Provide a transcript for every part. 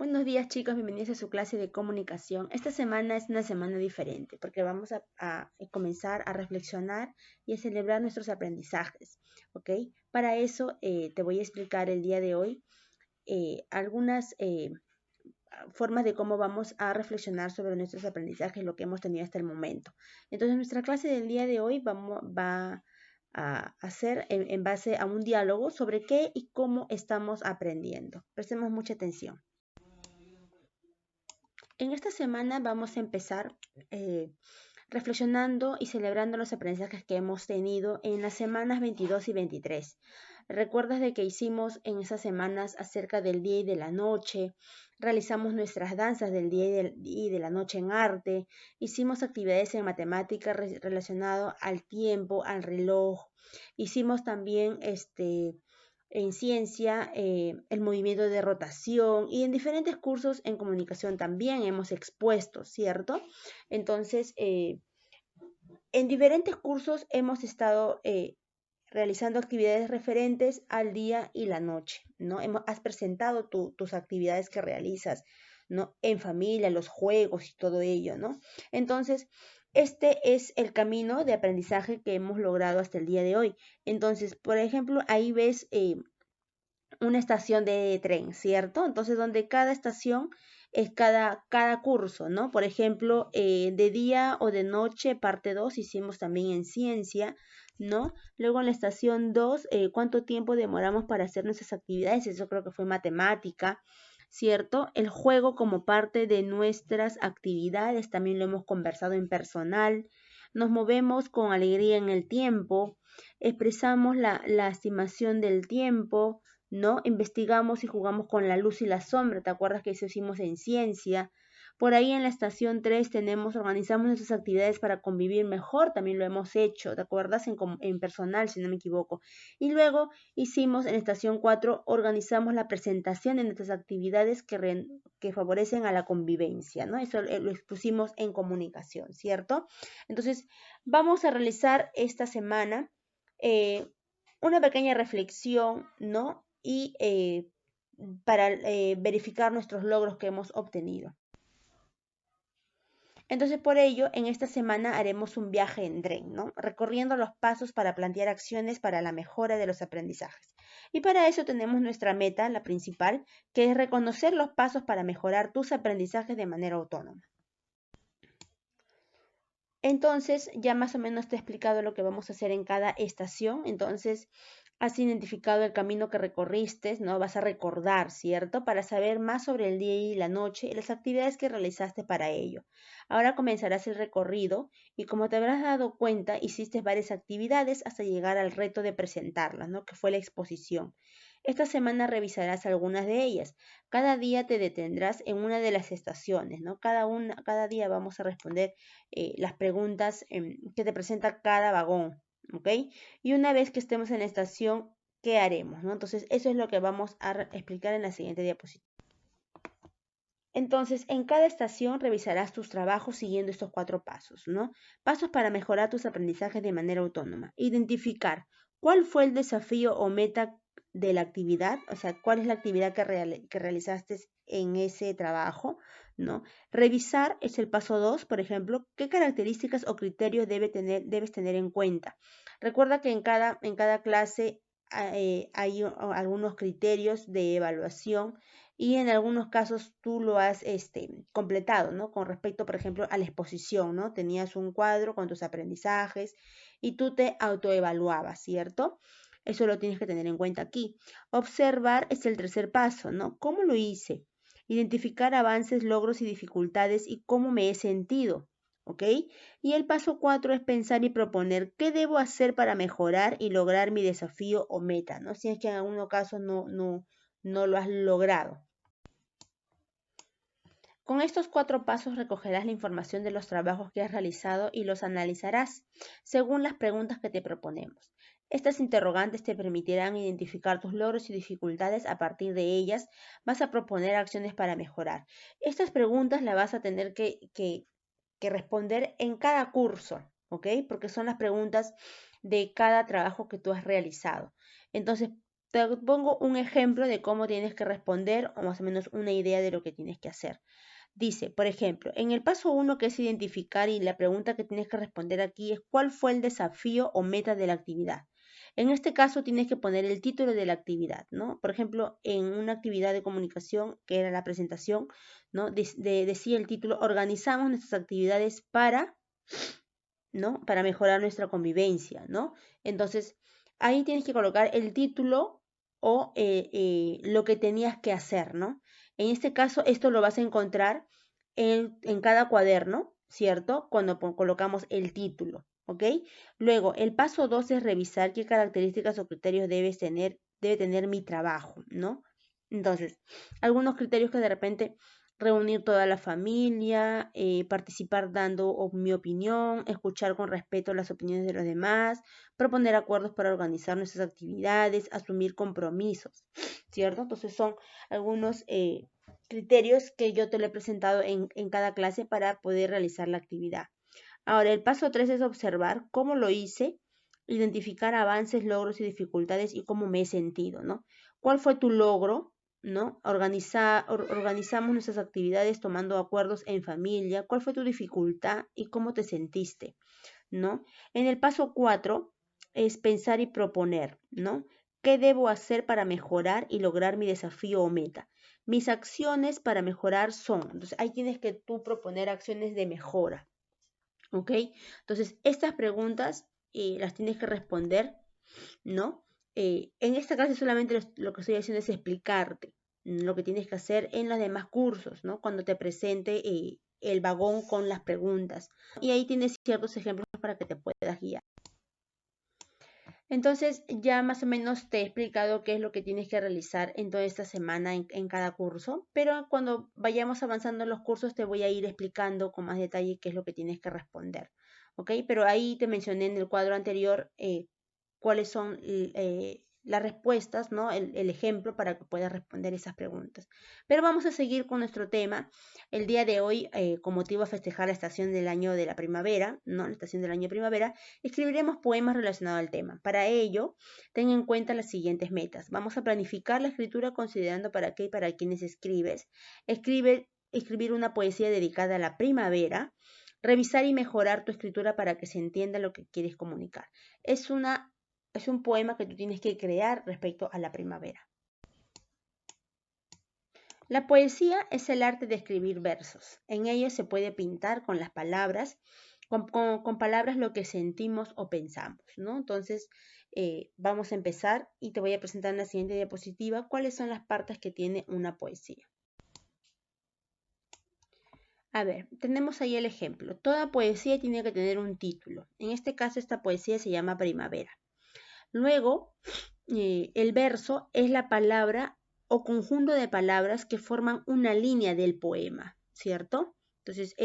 Buenos días chicos, bienvenidos a su clase de comunicación. Esta semana es una semana diferente porque vamos a comenzar a reflexionar y a celebrar nuestros aprendizajes, ¿ok? Para eso te voy a explicar el día de hoy algunas formas de cómo vamos a reflexionar sobre nuestros aprendizajes, lo que hemos tenido hasta el momento. Entonces nuestra clase del día de hoy va a hacer en base a un diálogo sobre qué y cómo estamos aprendiendo. Prestemos mucha atención. En esta semana vamos a empezar reflexionando y celebrando los aprendizajes que hemos tenido en las semanas 22 y 23. ¿Recuerdas de que hicimos en esas semanas acerca del día y de la noche? Realizamos nuestras danzas del día y de la noche en arte, hicimos actividades en matemáticas relacionadas al tiempo, al reloj, hicimos también en ciencia, el movimiento de rotación y en diferentes cursos en comunicación también hemos expuesto, ¿cierto? Entonces, en diferentes cursos hemos estado realizando actividades referentes al día y la noche, ¿no? Has presentado tus actividades que realizas, ¿no? En familia, los juegos y todo ello, ¿no? Entonces, este es el camino de aprendizaje que hemos logrado hasta el día de hoy. Entonces, por ejemplo, ahí ves una estación de tren, ¿cierto? Entonces, donde cada estación es cada curso, ¿no? Por ejemplo, de día o de noche, parte 2 hicimos también en ciencia, ¿no? Luego en la estación 2 ¿cuánto tiempo demoramos para hacer nuestras actividades? Eso creo que fue matemática, ¿cierto? El juego como parte de nuestras actividades, también lo hemos conversado en personal. Nos movemos con alegría en el tiempo, expresamos la estimación del tiempo, ¿no? Investigamos y jugamos con la luz y la sombra, ¿te acuerdas que eso hicimos en ciencia? Por ahí en la estación 3 organizamos nuestras actividades para convivir mejor, también lo hemos hecho, ¿te acuerdas? En personal, si no me equivoco. Y luego hicimos en la estación 4, organizamos la presentación de nuestras actividades que favorecen a la convivencia, ¿no? Eso lo expusimos en comunicación, ¿cierto? Entonces, vamos a realizar esta semana eh, una pequeña reflexión, ¿no? Y para verificar nuestros logros que hemos obtenido. Entonces, por ello, en esta semana haremos un viaje en tren, ¿no? Recorriendo los pasos para plantear acciones para la mejora de los aprendizajes. Y para eso tenemos nuestra meta, la principal, que es reconocer los pasos para mejorar tus aprendizajes de manera autónoma. Entonces, ya más o menos te he explicado lo que vamos a hacer en cada estación. Entonces, has identificado el camino que recorriste, ¿no? Vas a recordar, ¿cierto? Para saber más sobre el día y la noche y las actividades que realizaste para ello. Ahora comenzarás el recorrido y como te habrás dado cuenta, hiciste varias actividades hasta llegar al reto de presentarlas, ¿no? Que fue la exposición. Esta semana revisarás algunas de ellas. Cada día te detendrás en una de las estaciones, ¿no? Cada día vamos a responder las preguntas que te presenta cada vagón, ¿ok? Y una vez que estemos en la estación, ¿qué haremos, no? Entonces, eso es lo que vamos a explicar en la siguiente diapositiva. Entonces, en cada estación revisarás tus trabajos siguiendo estos 4 pasos, ¿no? Pasos para mejorar tus aprendizajes de manera autónoma. Identificar cuál fue el desafío o meta de la actividad, o sea, cuál es la actividad que realizaste en ese trabajo, ¿no? Revisar es el paso 2, por ejemplo, qué características o criterios debes tener en cuenta. Recuerda que en cada clase hay algunos criterios de evaluación y en algunos casos tú lo has completado, ¿no? Con respecto, por ejemplo, a la exposición, ¿no? Tenías un cuadro con tus aprendizajes y tú te autoevaluabas, ¿cierto? Eso lo tienes que tener en cuenta aquí. Observar es el tercer paso, ¿no? ¿Cómo lo hice? Identificar avances, logros y dificultades y cómo me he sentido, ¿ok? Y el paso 4 es pensar y proponer qué debo hacer para mejorar y lograr mi desafío o meta, ¿no? Si es que en algunos casos no lo has logrado. Con estos 4 pasos recogerás la información de los trabajos que has realizado y los analizarás según las preguntas que te proponemos. Estas interrogantes te permitirán identificar tus logros y dificultades. A partir de ellas vas a proponer acciones para mejorar. Estas preguntas las vas a tener que responder en cada curso, ¿ok? Porque son las preguntas de cada trabajo que tú has realizado. Entonces, te pongo un ejemplo de cómo tienes que responder o más o menos una idea de lo que tienes que hacer. Dice, por ejemplo, en el paso 1 que es identificar y la pregunta que tienes que responder aquí es ¿cuál fue el desafío o meta de la actividad? En este caso tienes que poner el título de la actividad, ¿no? Por ejemplo, en una actividad de comunicación que era la presentación, ¿no? Decía el título, organizamos nuestras actividades para, ¿no? Para mejorar nuestra convivencia, ¿no? Entonces, ahí tienes que colocar el título o lo que tenías que hacer, ¿no? En este caso, esto lo vas a encontrar en cada cuaderno, ¿cierto? Cuando colocamos el título, ¿ok? Luego, el paso 2 es revisar qué características o criterios debe tener mi trabajo, ¿no? Entonces, algunos criterios que de repente reunir toda la familia, participar dando mi opinión, escuchar con respeto las opiniones de los demás, proponer acuerdos para organizar nuestras actividades, asumir compromisos, ¿cierto? Entonces son algunos criterios que yo te lo he presentado en cada clase para poder realizar la actividad. Ahora, el paso 3 es observar cómo lo hice, identificar avances, logros y dificultades y cómo me he sentido, ¿no? ¿Cuál fue tu logro? ¿No? Organizamos nuestras actividades tomando acuerdos en familia. ¿Cuál fue tu dificultad y cómo te sentiste? ¿No? En el paso 4 es pensar y proponer, ¿no? ¿Qué debo hacer para mejorar y lograr mi desafío o meta? Mis acciones para mejorar son, entonces ahí tienes que tú proponer acciones de mejora, ¿ok? Entonces estas preguntas las tienes que responder, ¿no? En esta clase solamente lo que estoy haciendo es explicarte lo que tienes que hacer en los demás cursos, ¿no? Cuando te presente el vagón con las preguntas. Y ahí tienes ciertos ejemplos para que te puedas guiar. Entonces ya más o menos te he explicado qué es lo que tienes que realizar en toda esta semana en cada curso, pero cuando vayamos avanzando en los cursos te voy a ir explicando con más detalle qué es lo que tienes que responder, ¿ok? Pero ahí te mencioné en el cuadro anterior cuáles son las respuestas, ¿no? El ejemplo para que puedas responder esas preguntas. Pero vamos a seguir con nuestro tema. El día de hoy, con motivo a festejar la estación del año de la primavera, ¿no? La estación del año de primavera, escribiremos poemas relacionados al tema. Para ello, ten en cuenta las siguientes metas. Vamos a planificar la escritura considerando para qué y para quiénes escribes. Escribir una poesía dedicada a la primavera. Revisar y mejorar tu escritura para que se entienda lo que quieres comunicar. Es un poema que tú tienes que crear respecto a la primavera. La poesía es el arte de escribir versos. En ella se puede pintar con las palabras, con palabras lo que sentimos o pensamos, ¿no? Entonces, vamos a empezar y te voy a presentar en la siguiente diapositiva cuáles son las partes que tiene una poesía. A ver, tenemos ahí el ejemplo. Toda poesía tiene que tener un título. En este caso, esta poesía se llama Primavera. Luego, el verso es la palabra o conjunto de palabras que forman una línea del poema, ¿cierto? Entonces,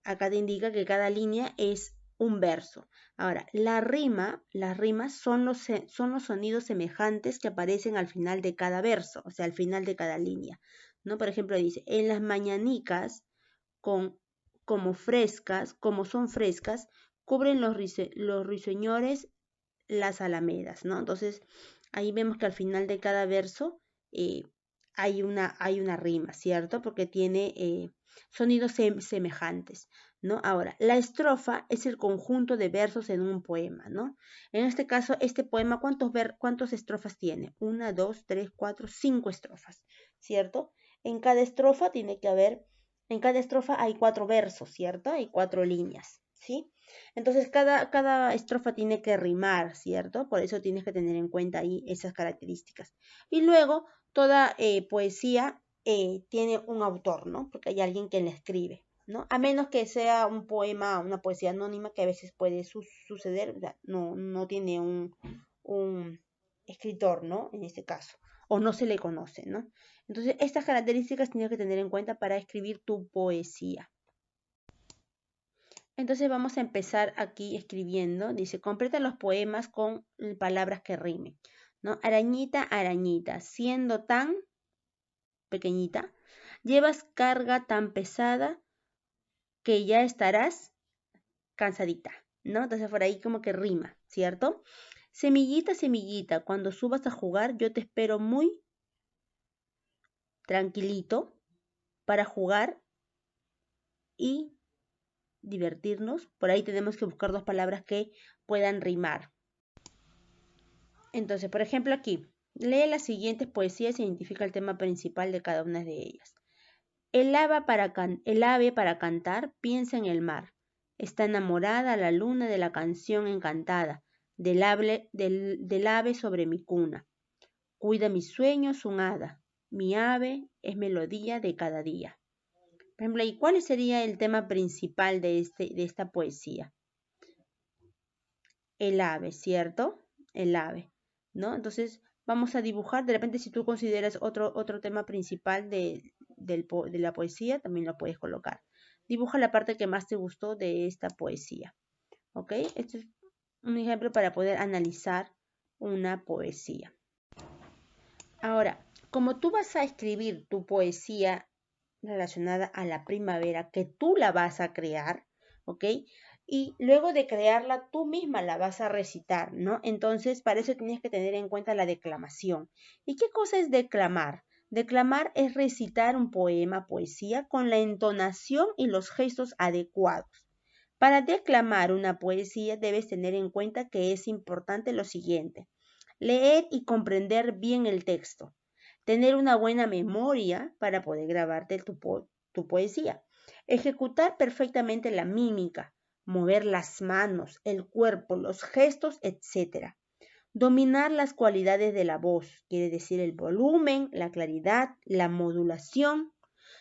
acá te indica que cada línea es un verso. Ahora, las rimas son los sonidos semejantes que aparecen al final de cada verso, o sea, al final de cada línea, ¿no? Por ejemplo, dice, en las mañanicas, como son frescas, cubren los ruiseñores las alamedas, ¿no? Entonces, ahí vemos que al final de cada verso hay una rima, ¿cierto? Porque tiene sonidos semejantes, ¿no? Ahora, la estrofa es el conjunto de versos en un poema, ¿no? En este caso, este poema, ¿cuántas estrofas tiene? 1, 2, 3, 4, 5 estrofas, ¿cierto? En cada estrofa en cada estrofa hay 4 versos, ¿cierto? Hay 4 líneas, ¿sí? Entonces, cada estrofa tiene que rimar, ¿cierto? Por eso tienes que tener en cuenta ahí esas características. Y luego, toda poesía tiene un autor, ¿no? Porque hay alguien que la escribe, ¿no? A menos que sea un poema, una poesía anónima, que a veces puede suceder, o sea, no tiene un escritor, ¿no? En este caso, o no se le conoce, ¿no? Entonces, estas características tienes que tener en cuenta para escribir tu poesía. Entonces vamos a empezar aquí escribiendo. Dice, completa los poemas con palabras que rimen, ¿no? Arañita, arañita, siendo tan pequeñita, llevas carga tan pesada que ya estarás cansadita, ¿no? Entonces por ahí como que rima, ¿cierto? Semillita, semillita, cuando subas a jugar yo te espero muy tranquilito para jugar y divertirnos. Por ahí tenemos que buscar dos palabras que puedan rimar. Entonces, por ejemplo, aquí, lee las siguientes poesías e identifica el tema principal de cada una de ellas. El ave para cantar piensa en el mar. Está enamorada la luna de la canción encantada, del ave sobre mi cuna. Cuida mis sueños un hada. Mi ave es melodía de cada día. Por ejemplo, ¿y cuál sería el tema principal de esta poesía? El ave, ¿cierto? El ave, ¿no? Entonces vamos a dibujar, de repente si tú consideras otro tema principal de la poesía, también lo puedes colocar. Dibuja la parte que más te gustó de esta poesía, ¿ok? Este es un ejemplo para poder analizar una poesía. Ahora, como tú vas a escribir tu poesía relacionada a la primavera, que tú la vas a crear, ¿ok? Y luego de crearla, tú misma la vas a recitar, ¿no? Entonces, para eso tienes que tener en cuenta la declamación. ¿Y qué cosa es declamar? Declamar es recitar un poema, poesía, con la entonación y los gestos adecuados. Para declamar una poesía debes tener en cuenta que es importante lo siguiente: leer y comprender bien el texto, tener una buena memoria para poder grabarte tu poesía, ejecutar perfectamente la mímica, mover las manos, el cuerpo, los gestos, etc. Dominar las cualidades de la voz, quiere decir el volumen, la claridad, la modulación.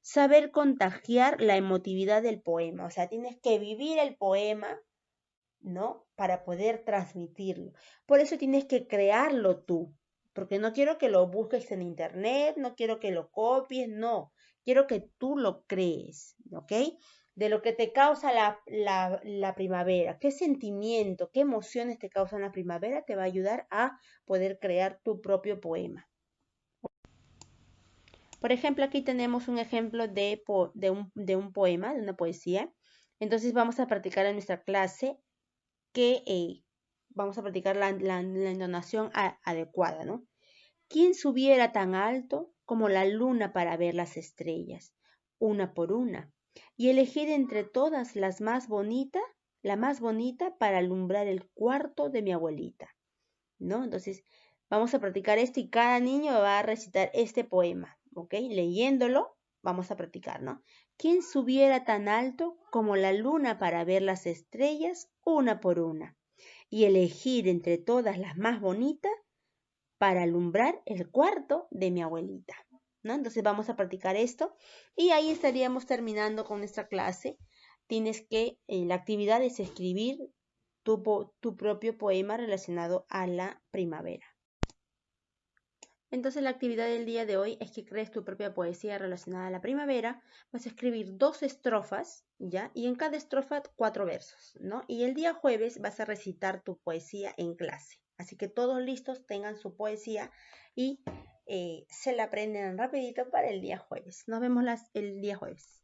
Saber contagiar la emotividad del poema, o sea, tienes que vivir el poema, ¿no? Para poder transmitirlo. Por eso tienes que crearlo tú, porque no quiero que lo busques en internet, no quiero que lo copies, no, quiero que tú lo crees, ¿ok? De lo que te causa la primavera, qué sentimiento, qué emociones te causan la primavera, te va a ayudar a poder crear tu propio poema. Por ejemplo, aquí tenemos un ejemplo de un poema, de una poesía. Entonces vamos a practicar en nuestra clase que vamos a practicar la entonación adecuada, ¿no? ¿Quién subiera tan alto como la luna para ver las estrellas, una por una, y elegir entre todas la más bonita para alumbrar el cuarto de mi abuelita, ¿no? Entonces, vamos a practicar esto y cada niño va a recitar este poema, ¿ok? Leyéndolo, vamos a practicar, ¿no? ¿Quién subiera tan alto como la luna para ver las estrellas una por una y elegir entre todas las más bonitas para alumbrar el cuarto de mi abuelita, ¿no? Entonces vamos a practicar esto y ahí estaríamos terminando con nuestra clase. Tienes que, la actividad es escribir tu propio poema relacionado a la primavera. Entonces la actividad del día de hoy es que crees tu propia poesía relacionada a la primavera. Vas a escribir 2 estrofas, ¿ya? Y en cada estrofa 4 versos, ¿no? Y el día jueves vas a recitar tu poesía en clase. Así que todos listos, tengan su poesía y se la aprenden rapidito para el día jueves. Nos vemos el día jueves.